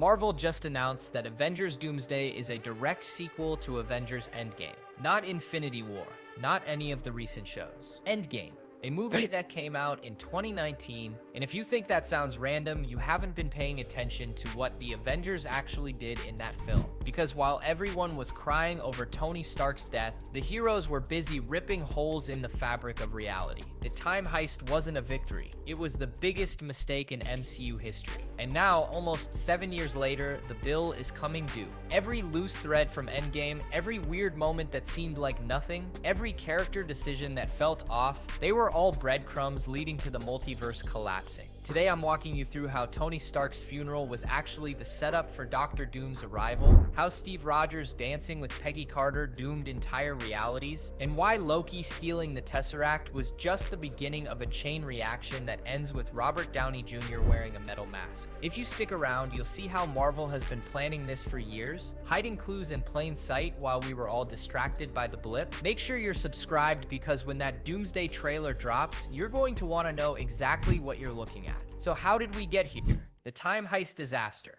Marvel just announced that Avengers Doomsday is a direct sequel to Avengers Endgame. Not Infinity War, not any of the recent shows. Endgame, a movie that came out in 2019, and if you think that sounds random, you haven't been paying attention to what the Avengers actually did in that film. Because while everyone was crying over Tony Stark's death, the heroes were busy ripping holes in the fabric of reality. The time heist wasn't a victory, it was the biggest mistake in MCU history. And now, almost 7 years later, the bill is coming due. Every loose thread from Endgame, every weird moment that seemed like nothing, every character decision that felt off, they were all breadcrumbs leading to the multiverse collapsing. Today I'm walking you through how Tony Stark's funeral was actually the setup for Doctor Doom's arrival, how Steve Rogers dancing with Peggy Carter doomed entire realities, and why Loki stealing the Tesseract was just the beginning of a chain reaction that ends with Robert Downey Jr. wearing a metal mask. If you stick around, you'll see how Marvel has been planning this for years, hiding clues in plain sight while we were all distracted by the blip. Make sure you're subscribed because when that Doomsday trailer drops, you're going to want to know exactly what you're looking at. So how did we get here? The time heist disaster.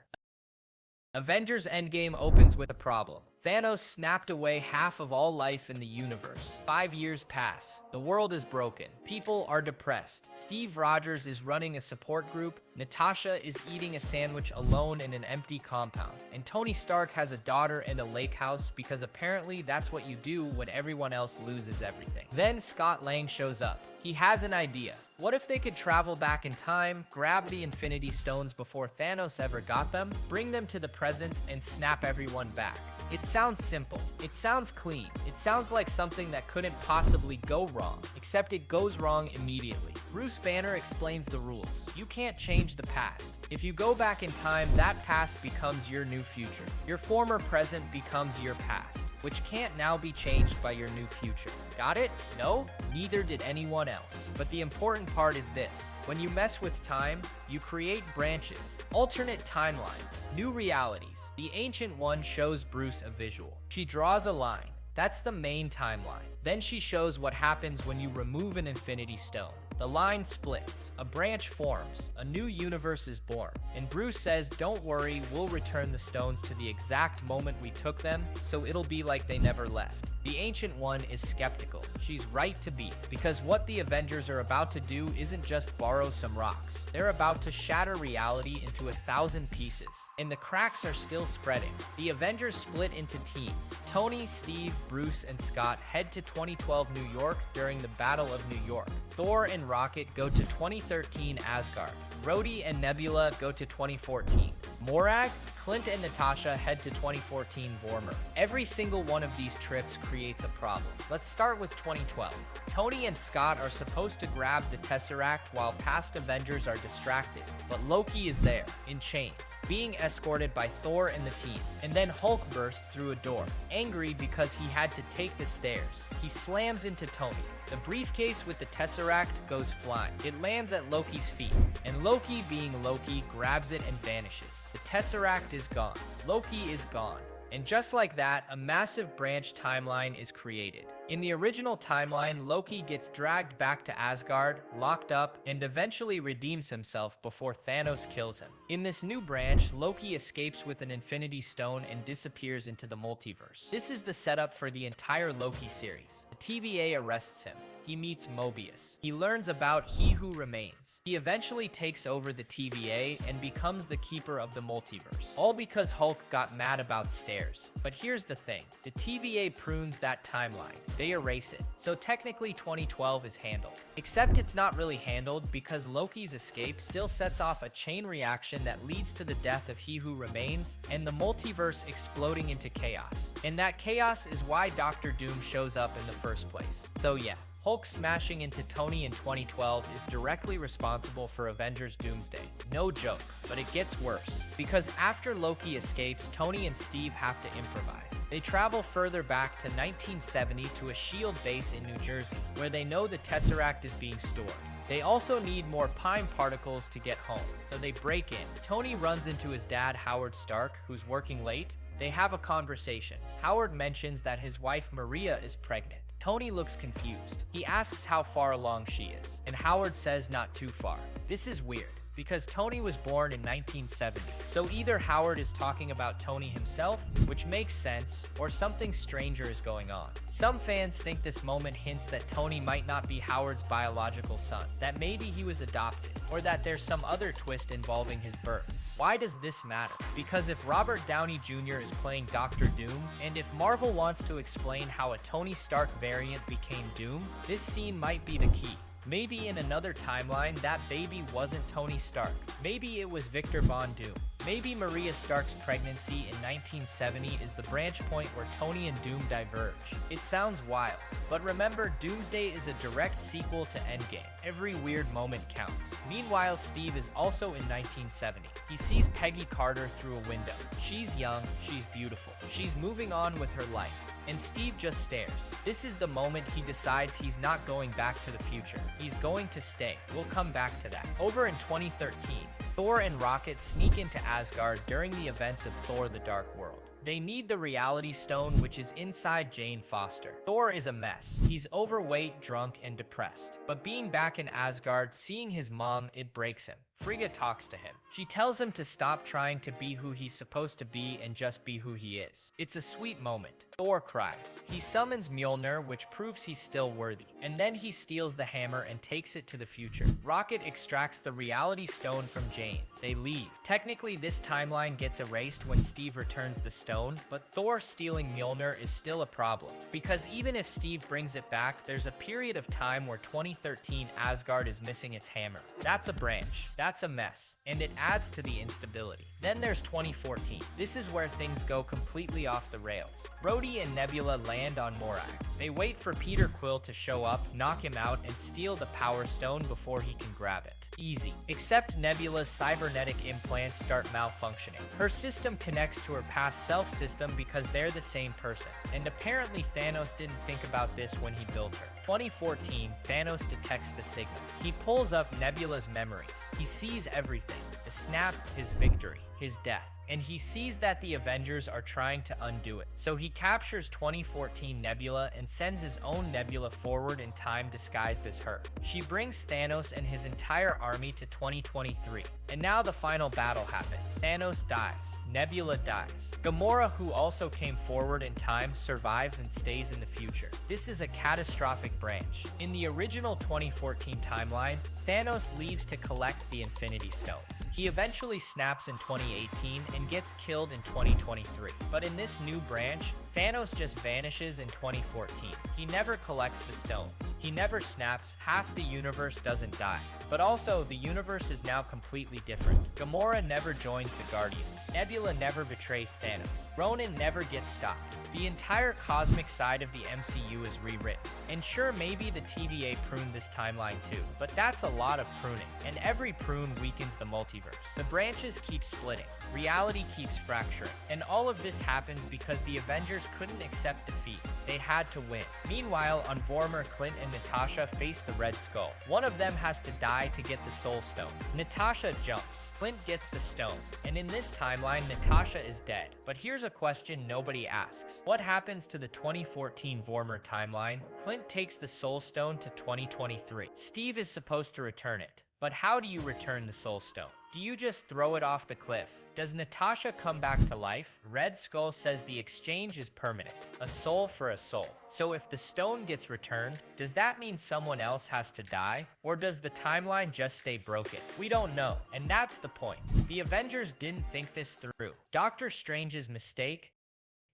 Avengers Endgame opens with a problem. Thanos snapped away half of all life in the universe. 5 years pass. The world is broken. People are depressed. Steve Rogers is running a support group. Natasha is eating a sandwich alone in an empty compound. And Tony Stark has a daughter and a lake house because apparently that's what you do when everyone else loses everything. Then Scott Lang shows up. He has an idea. What if they could travel back in time, grab the Infinity Stones before Thanos ever got them, bring them to the present, and snap everyone back? It sounds simple. It sounds clean. It sounds like something that couldn't possibly go wrong, except it goes wrong immediately. Bruce Banner explains the rules. You can't change the past. If you go back in time, that past becomes your new future. Your former present becomes your past, which can't now be changed by your new future. Got it? No? Neither did anyone else. But the important part is this. When you mess with time, you create branches, alternate timelines, new realities. The Ancient One shows Bruce a visual. She draws a line. That's the main timeline. Then she shows what happens when you remove an Infinity Stone. The line splits, a branch forms, a new universe is born. And Bruce says, don't worry, we'll return the stones to the exact moment we took them, so it'll be like they never left. The Ancient One is skeptical. She's right to be, because what the Avengers are about to do isn't just borrow some rocks. They're about to shatter reality into 1,000 pieces, and the cracks are still spreading. The Avengers split into teams. Tony, Steve, Bruce, and Scott head to 2012 New York during the Battle of New York. Thor and Rocket go to 2013 Asgard. Rhodey and Nebula go to 2014. Morag, Clint, and Natasha head to 2014 Vormer. Every single one of these trips creates a problem. Let's start with 2012. Tony and Scott are supposed to grab the Tesseract while past Avengers are distracted, but Loki is there, in chains, being escorted by Thor and the team. And then Hulk bursts through a door, angry because he had to take the stairs. He slams into Tony. The briefcase with the Tesseract goes flying. It lands at Loki's feet, and Loki, being Loki, grabs it and vanishes. The Tesseract is gone. Loki is gone. And just like that, a massive branch timeline is created. In the original timeline, Loki gets dragged back to Asgard, locked up, and eventually redeems himself before Thanos kills him. In this new branch, Loki escapes with an Infinity Stone and disappears into the multiverse. This is the setup for the entire Loki series. The TVA arrests him. He meets Mobius. He learns about He Who Remains. He eventually takes over the TVA and becomes the keeper of the multiverse. All because Hulk got mad about stairs. But here's the thing. The TVA prunes that timeline. They erase it. So technically 2012 is handled. Except it's not really handled because Loki's escape still sets off a chain reaction that leads to the death of He Who Remains and the multiverse exploding into chaos. And that chaos is why Doctor Doom shows up in the first place. So yeah. Hulk smashing into Tony in 2012 is directly responsible for Avengers Doomsday. No joke, but it gets worse. Because after Loki escapes, Tony and Steve have to improvise. They travel further back to 1970 to a SHIELD base in New Jersey, where they know the Tesseract is being stored. They also need more Pine particles to get home, so they break in. Tony runs into his dad, Howard Stark, who's working late. They have a conversation. Howard mentions that his wife Maria is pregnant. Tony looks confused. He asks how far along she is, and Howard says not too far. This is weird. because Tony was born in 1970. So either Howard is talking about Tony himself, which makes sense, or something stranger is going on. Some fans think this moment hints that Tony might not be Howard's biological son, that maybe he was adopted, or that there's some other twist involving his birth. Why does this matter? Because if Robert Downey Jr. is playing Doctor Doom, and if Marvel wants to explain how a Tony Stark variant became Doom, this scene might be the key. Maybe in another timeline, that baby wasn't Tony Stark. Maybe it was Victor Von Doom. Maybe Maria Stark's pregnancy in 1970 is the branch point where Tony and Doom diverge. It sounds wild, but remember, Doomsday is a direct sequel to Endgame. Every weird moment counts. Meanwhile, Steve is also in 1970. He sees Peggy Carter through a window. She's young, she's beautiful, she's moving on with her life. And Steve just stares. This is the moment he decides he's not going back to the future. He's going to stay. We'll come back to that. Over in 2013, Thor and Rocket sneak into Asgard during the events of Thor: The Dark World. They need the Reality Stone, which is inside Jane Foster. Thor is a mess. He's overweight, drunk, and depressed. But being back in Asgard, seeing his mom, it breaks him. Frigga talks to him. She tells him to stop trying to be who he's supposed to be and just be who he is. It's a sweet moment. Thor cries. He summons Mjolnir, which proves he's still worthy. And then he steals the hammer and takes it to the future. Rocket extracts the Reality Stone from Jane. They leave. Technically, this timeline gets erased when Steve returns the stone, but Thor stealing Mjolnir is still a problem. Because even if Steve brings it back, there's a period of time where 2013 Asgard is missing its hammer. That's a branch. That's a mess, and it adds to the instability. Then there's 2014. This is where things go completely off the rails. Rhodey and Nebula land on Morag. They wait for Peter Quill to show up, knock him out, and steal the Power Stone before he can grab it. Easy. Except Nebula's cybernetic implants start malfunctioning. Her system connects to her past self system because they're the same person. And apparently Thanos didn't think about this when he built her. 2014, Thanos detects the signal. He pulls up Nebula's memories. He sees everything. The snap, his victory, his death. And he sees that the Avengers are trying to undo it. So he captures 2014 Nebula and sends his own Nebula forward in time disguised as her. She brings Thanos and his entire army to 2023. And now the final battle happens. Thanos dies. Nebula dies. Gamora, who also came forward in time, survives and stays in the future. This is a catastrophic branch. In the original 2014 timeline, Thanos leaves to collect the Infinity Stones. He eventually snaps in 2018 and gets killed in 2023. But in this new branch, Thanos just vanishes in 2014. He never collects the stones. He never snaps. Half the universe doesn't die. But also, the universe is now completely different. Gamora never joins the Guardians. Nebula never betrays Thanos. Ronan never gets stopped. The entire cosmic side of the MCU is rewritten. And sure, maybe the TVA pruned this timeline too, but that's a lot of pruning. And every prune weakens the multiverse. The branches keep splitting. Reality keeps fracturing. And all of this happens because the Avengers couldn't accept defeat. They had to win. Meanwhile, on Vormir, Clint and Natasha face the Red Skull. One of them has to die to get the Soul Stone. Natasha jumps. Clint gets the stone. And in this timeline, Natasha is dead. But here's a question nobody asks. What happens to the 2014 Vormir timeline? Clint takes the Soul Stone to 2023. Steve is supposed to return it. But how do you return the Soul Stone? Do you just throw it off the cliff? Does Natasha come back to life? Red Skull says the exchange is permanent, a soul for a soul. So if the stone gets returned, does that mean someone else has to die? Or does the timeline just stay broken? We don't know, and that's the point. The Avengers didn't think this through. Doctor Strange's mistake?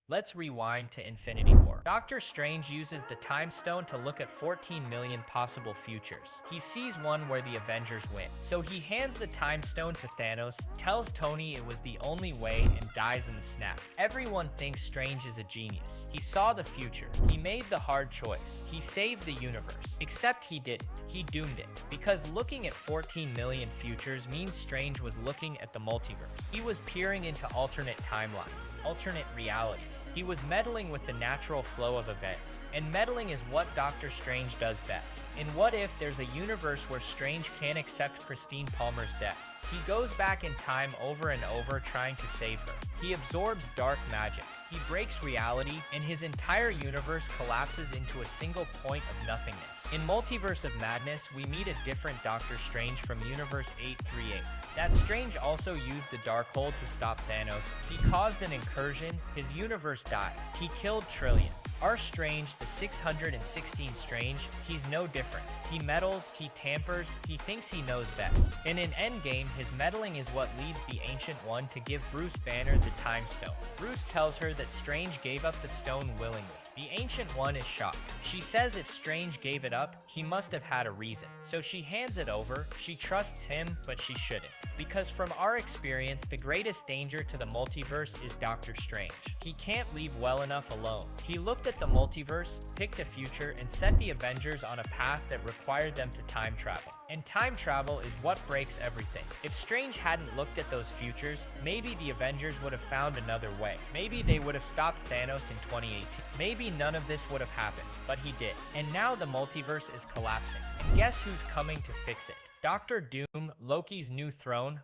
Let's rewind to Infinity War. Doctor Strange uses the Time Stone to look at 14 million possible futures. He sees one where the Avengers win. So he hands the Time Stone to Thanos, tells Tony it was the only way, and dies in the snap. Everyone thinks Strange is a genius. He saw the future. He made the hard choice. He saved the universe. Except he didn't. He doomed it. Because looking at 14 million futures means Strange was looking at the multiverse. He was peering into alternate timelines, alternate realities. He was meddling with the natural flow of events, and meddling is what Doctor Strange does best. In What If, there's a universe where Strange can't accept Christine Palmer's death. He goes back in time over and over trying to save her. He absorbs dark magic. He breaks reality, and his entire universe collapses into a single point of nothingness. In Multiverse of Madness, we meet a different Doctor Strange from Universe 838. That Strange also used the Darkhold to stop Thanos. He caused an incursion, his universe died. He killed trillions. Our Strange, the 616 Strange, he's no different. He meddles, he tampers, he thinks he knows best. And in Endgame, his meddling is what leads the Ancient One to give Bruce Banner the Time Stone. Bruce tells her that Strange gave up the stone willingly. The Ancient One is shocked. She says if Strange gave it up, he must have had a reason. So she hands it over. She trusts him, but she shouldn't. Because from our experience, the greatest danger to the multiverse is Doctor Strange. He can't leave well enough alone. He looked at the multiverse, picked a future, and set the Avengers on a path that required them to time travel. And time travel is what breaks everything. If Strange hadn't looked at those futures, maybe the Avengers would have found another way. Maybe they would have stopped Thanos in 2018. Maybe none of this would have happened, but he did. And now the multiverse is collapsing. And guess who's coming to fix it? Doctor Doom, Loki's new throne.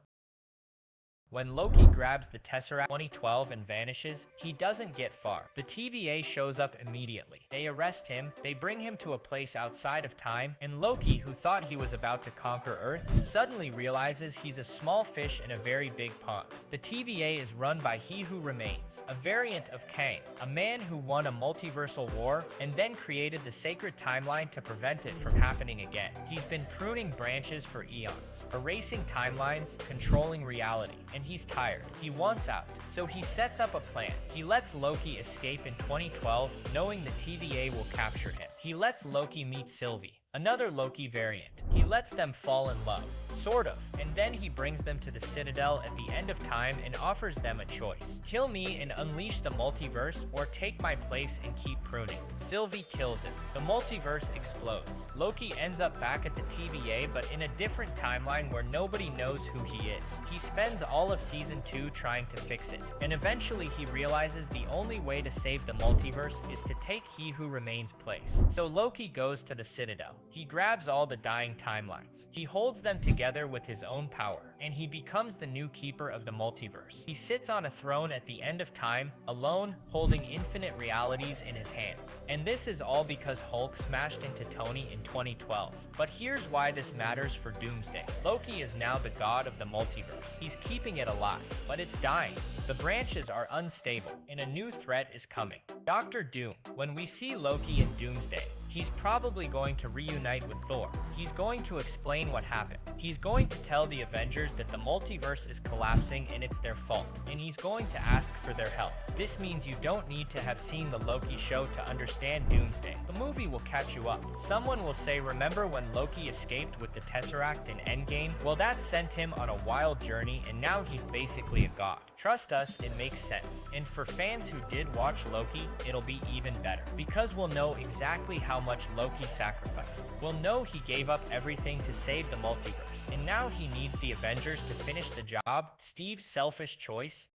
When Loki grabs the Tesseract 2012 and vanishes, he doesn't get far. The TVA shows up immediately. They arrest him, they bring him to a place outside of time, and Loki, who thought he was about to conquer Earth, suddenly realizes he's a small fish in a very big pond. The TVA is run by He Who Remains, a variant of Kang, a man who won a multiversal war and then created the sacred timeline to prevent it from happening again. He's been pruning branches for eons, erasing timelines, controlling reality, and he's tired. He wants out. So he sets up a plan. He lets Loki escape in 2012, knowing the TVA will capture him. He lets Loki meet Sylvie, another Loki variant. He lets them fall in love, sort of, and then he brings them to the Citadel at the end of time and offers them a choice. Kill me and unleash the multiverse, or take my place and keep pruning. Sylvie kills him. The multiverse explodes. Loki ends up back at the TVA, but in a different timeline where nobody knows who he is. He spends all of season 2 trying to fix it, and eventually he realizes the only way to save the multiverse is to take He Who Remains' place. So Loki goes to the Citadel. He grabs all the dying timelines. He holds them together with his own power, and he becomes the new keeper of the multiverse. He sits on a throne at the end of time, alone, holding infinite realities in his hands. And this is all because Hulk smashed into Tony in 2012. But here's why this matters for Doomsday. Loki is now the god of the multiverse. He's keeping it alive, but it's dying. The branches are unstable, and a new threat is coming. Doctor Doom. When we see Loki in Doomsday, he's probably going to reunite with Thor. He's going to explain what happened. He's going to tell the Avengers that the multiverse is collapsing and it's their fault, and he's going to ask for their help. This means you don't need to have seen the Loki show to understand Doomsday. The movie will catch you up. Someone will say, remember when Loki escaped with the Tesseract in Endgame? Well, that sent him on a wild journey, and now he's basically a god. Trust us, it makes sense. And for fans who did watch Loki, it'll be even better, because we'll know exactly how much Loki sacrificed. We'll know he gave up everything to save the multiverse, and now he needs the Avengers to finish the job. Steve's selfish choice.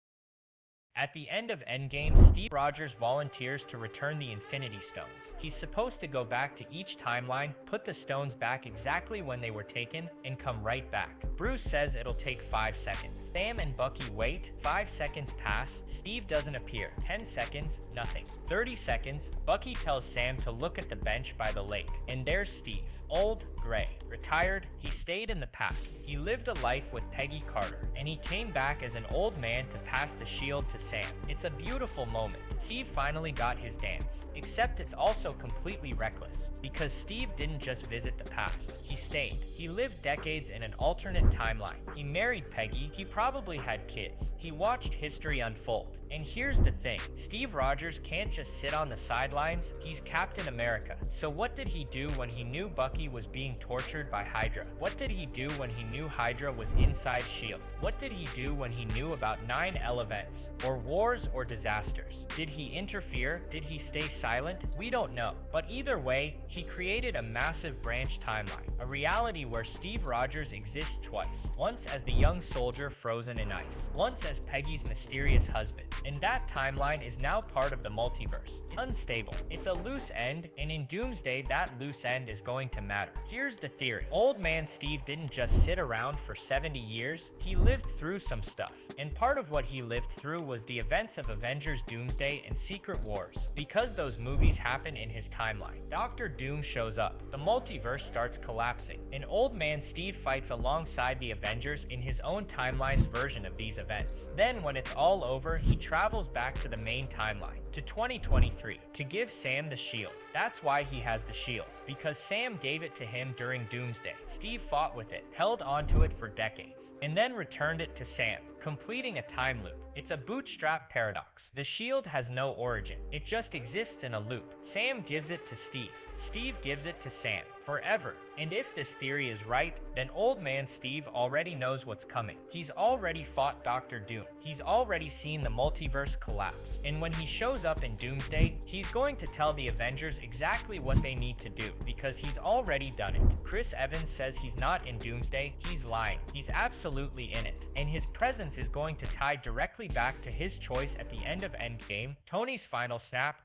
At the end of Endgame, Steve Rogers volunteers to return the Infinity Stones. He's supposed to go back to each timeline, put the stones back exactly when they were taken, and come right back. Bruce says it'll take 5 seconds. Sam and Bucky wait. 5 seconds pass. Steve doesn't appear. 10 seconds, nothing. 30 seconds, Bucky tells Sam to look at the bench by the lake. And there's Steve. Old, gray, retired. He stayed in the past. He lived a life with Peggy Carter, and he came back as an old man to pass the shield to Sam. It's a beautiful moment. Steve finally got his dance, except it's also completely reckless, because Steve didn't just visit the past. He stayed. He lived decades in an alternate timeline. He married Peggy. He probably had kids. He watched history unfold. And here's the thing, Steve Rogers can't just sit on the sidelines. He's Captain America. So what did he do when he knew Bucky was being tortured by Hydra? What did he do when he knew Hydra was inside S.H.I.E.L.D.? What did he do when he knew about 9/11 events, or wars or disasters? Did he interfere? Did he stay silent? We don't know. But either way, he created a massive branch timeline, a reality where Steve Rogers exists twice. Once as the young soldier frozen in ice, once as Peggy's mysterious husband. And that timeline is now part of the multiverse. It's unstable. It's a loose end, and in Doomsday, that loose end is going to matter. Here's the theory. Old man Steve didn't just sit around for 70 years. He lived through some stuff. And part of what he lived through was the events of Avengers Doomsday and Secret Wars. Because those movies happen in his timeline, Doctor Doom shows up. The multiverse starts collapsing. An old man Steve fights alongside the Avengers in his own timeline's version of these events. Then when it's all over, he travels back to the main timeline, to 2023, to give Sam the shield. That's why he has the shield, because Sam gave it to him during Doomsday. Steve fought with it, held onto it for decades, and then returned it to Sam, completing a time loop. It's a bootstrap paradox. The shield has no origin. It just exists in a loop. Sam gives it to Steve. Steve gives it to Sam. Forever. And if this theory is right, then old man Steve already knows what's coming. He's already fought Doctor Doom. He's already seen the multiverse collapse. And when he shows up in Doomsday, he's going to tell the Avengers exactly what they need to do, because he's already done it. Chris Evans says he's not in Doomsday. He's lying. He's absolutely in it. And his presence is going to tie directly back to his choice at the end of Endgame, Tony's final snap.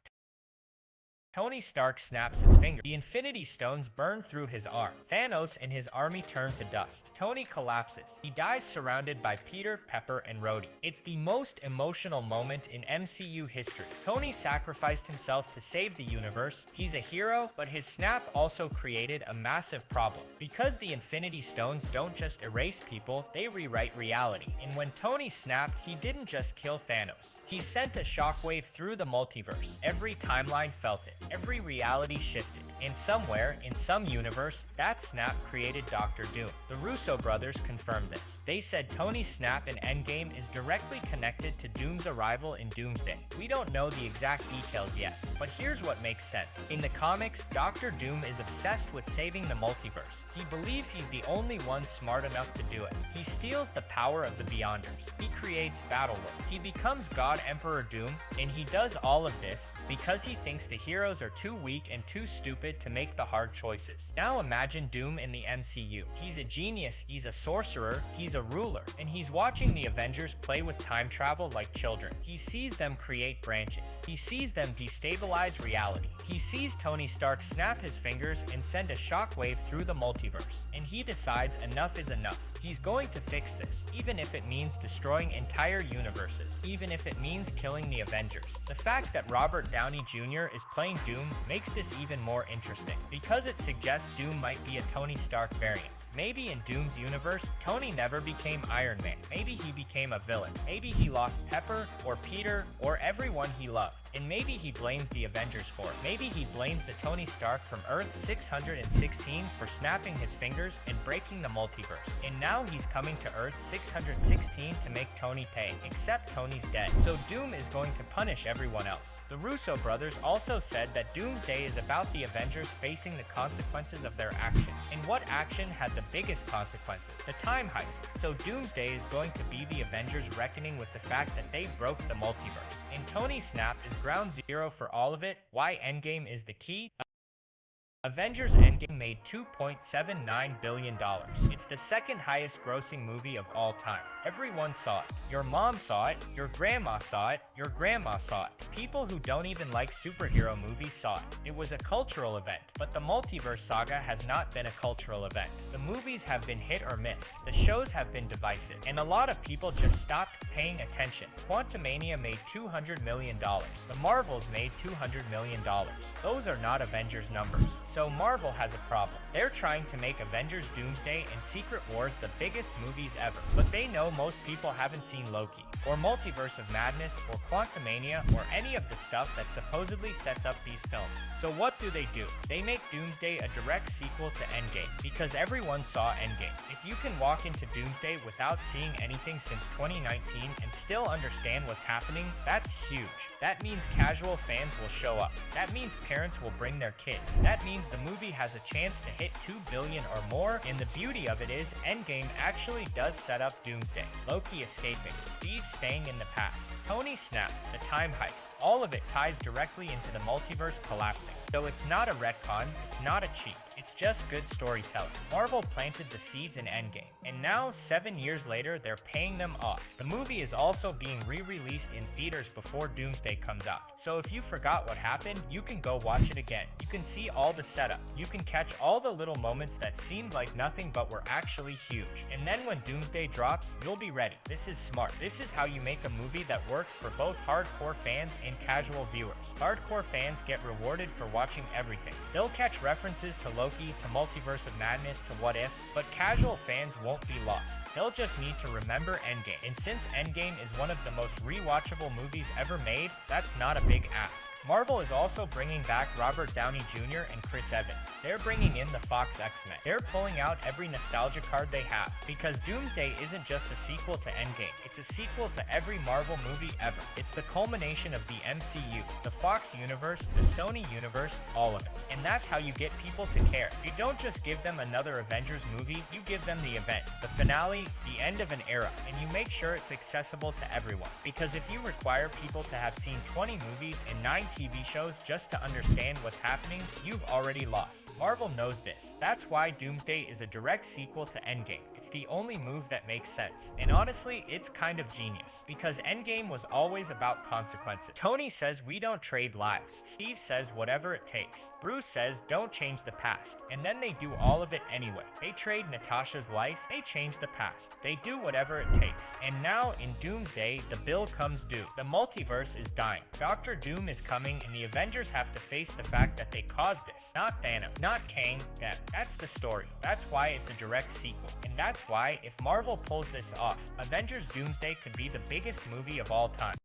Tony Stark snaps his finger. The Infinity Stones burn through his arm. Thanos and his army turn to dust. Tony collapses. He dies surrounded by Peter, Pepper, and Rhodey. It's the most emotional moment in MCU history. Tony sacrificed himself to save the universe. He's a hero, but his snap also created a massive problem. Because the Infinity Stones don't just erase people, they rewrite reality. And when Tony snapped, he didn't just kill Thanos. He sent a shockwave through the multiverse. Every timeline felt it. Every reality shifted, and somewhere, in some universe, that snap created Doctor Doom. The Russo brothers confirmed this. They said Tony's snap in Endgame is directly connected to Doom's arrival in Doomsday. We don't know the exact details yet, but here's what makes sense. In the comics, Doctor Doom is obsessed with saving the multiverse. He believes he's the only one smart enough to do it. He steals the power of the Beyonders. He creates Battleworld. He becomes God Emperor Doom, and he does all of this because he thinks the heroes are too weak and too stupid to make the hard choices. Now imagine Doom in the MCU. He's a genius, he's a sorcerer, he's a ruler, and he's watching the Avengers play with time travel like children. He sees them create branches. He sees them destabilize reality. He sees Tony Stark snap his fingers and send a shockwave through the multiverse. And he decides enough is enough. He's going to fix this, even if it means destroying entire universes, even if it means killing the Avengers. The fact that Robert Downey Jr. is playing Doom makes this even more interesting, because it suggests Doom might be a Tony Stark variant. Maybe in Doom's universe, Tony never became Iron Man. Maybe he became a villain. Maybe he lost Pepper, or Peter, or everyone he loved. And maybe he blames the Avengers for it. Maybe he blames the Tony Stark from Earth 616 for snapping his fingers and breaking the multiverse. And now he's coming to Earth 616 to make Tony pay, except Tony's dead. So Doom is going to punish everyone else. The Russo brothers also said that Doomsday is about the Avengers facing the consequences of their actions. And what action had the biggest consequences? The time heist. So Doomsday is going to be the Avengers reckoning with the fact that they broke the multiverse. And Tony's snap is ground zero for all of it. Why Endgame is the key? Avengers Endgame made $2.79 billion. It's the second highest grossing movie of all time. Everyone saw it. Your mom saw it, your grandma saw it, your grandma saw it. People who don't even like superhero movies saw it. It was a cultural event, but the Multiverse Saga has not been a cultural event. The movies have been hit or miss. The shows have been divisive, and a lot of people just stopped paying attention. Quantumania made $200 million. The Marvels made $200 million. Those are not Avengers numbers. So Marvel has a problem. They're trying to make Avengers Doomsday and Secret Wars the biggest movies ever, but they know most people haven't seen Loki, or Multiverse of Madness, or Quantumania, or any of the stuff that supposedly sets up these films. So what do? They make Doomsday a direct sequel to Endgame, because everyone saw Endgame. If you can walk into Doomsday without seeing anything since 2019 and still understand what's happening, that's huge. That means casual fans will show up. That means parents will bring their kids. That means the movie has a chance to hit $2 billion or more, and the beauty of it is, Endgame actually does set up Doomsday. Loki escaping, Steve staying in the past, Tony snap, the time heist, all of it ties directly into the multiverse collapsing. So it's not a retcon, it's not a cheat. It's just good storytelling. Marvel planted the seeds in Endgame, and now 7 years later, they're paying them off. The movie is also being re-released in theaters before Doomsday comes out. So if you forgot what happened, you can go watch it again. You can see all the setup. You can catch all the little moments that seemed like nothing but were actually huge. And then when Doomsday drops, you'll be ready. This is smart. This is how you make a movie that works for both hardcore fans and casual viewers. Hardcore fans get rewarded for watching everything. They'll catch references to Loki, to Multiverse of Madness, to What If, but casual fans won't be lost. They'll just need to remember Endgame. And since Endgame is one of the most rewatchable movies ever made, that's not a big ask. Marvel is also bringing back Robert Downey Jr. and Chris Evans. They're bringing in the Fox X-Men. They're pulling out every nostalgia card they have, because Doomsday isn't just a sequel to Endgame. It's a sequel to every Marvel movie ever. It's the culmination of the MCU, the Fox universe, the Sony universe, all of it. And that's how you get people to care. You don't just give them another Avengers movie, you give them the event, the finale, the end of an era, and you make sure it's accessible to everyone. Because if you require people to have seen 20 movies and 9 TV shows just to understand what's happening, you've already lost. Marvel knows this. That's why Doomsday is a direct sequel to Endgame. It's the only move that makes sense. And honestly, it's kind of genius, because Endgame was always about consequences. Tony says we don't trade lives. Steve says whatever it takes. Bruce says don't change the past. And then they do all of it anyway. They trade Natasha's life, they change the past. They do whatever it takes. And now in Doomsday, the bill comes due. The multiverse is dying. Dr. Doom is coming, and the Avengers have to face the fact that they caused this. Not Thanos, not Kang, them. That's the story. That's why it's a direct sequel. And that's why, if Marvel pulls this off, Avengers Doomsday could be the biggest movie of all time.